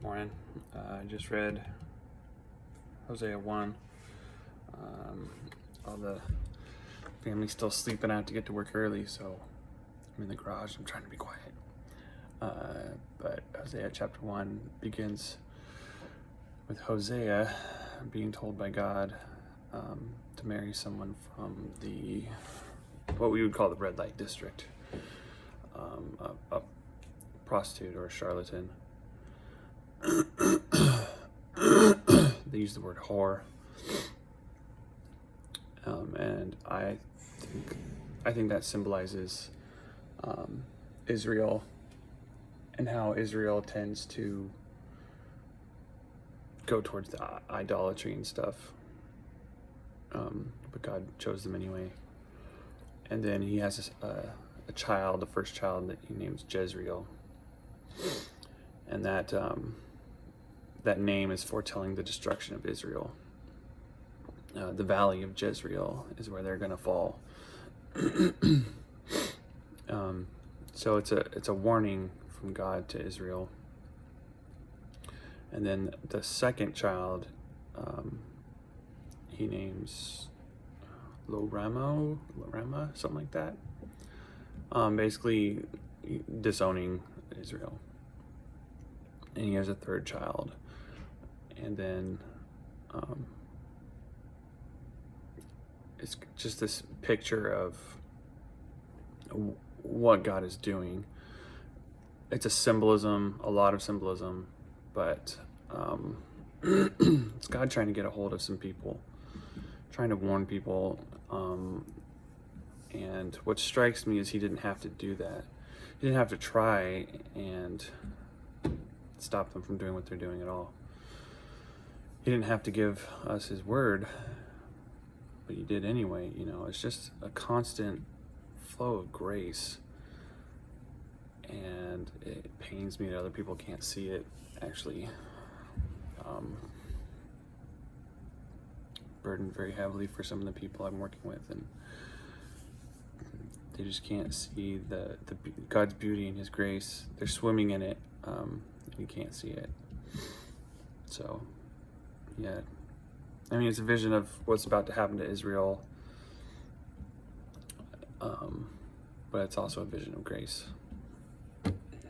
morning. I just read Hosea 1. All the family's still sleeping. I have to get to work early, so I'm in the garage. I'm trying to be quiet. But Hosea chapter 1 begins with Hosea being told by God to marry someone from what we would call the red light district, a prostitute or a charlatan. They use the word whore, and I think that symbolizes Israel and how Israel tends to go towards the idolatry and stuff, but God chose them anyway. And then he has a child, the first child, that he names Jezreel, and that name is foretelling the destruction of Israel. The valley of Jezreel is where they're going to fall. So it's a warning from God to Israel. And then the second child, he names Lorama, something like that. Basically disowning Israel. And he has a third child. And then it's just this picture of what God is doing. It's a lot of symbolism, but it's God trying to get a hold of some people, trying to warn people. And what strikes me is he didn't have to do that. He didn't have to try and stop them from doing what they're doing at all. He didn't have to give us his word, but he did anyway. It's just a constant flow of grace, and it pains me that other people can't see it. Actually, burdened very heavily for some of the people I'm working with, and they just can't see the God's beauty and his grace. They're swimming in it, and you can't see it. So yeah, it's a vision of what's about to happen to Israel, but it's also a vision of grace.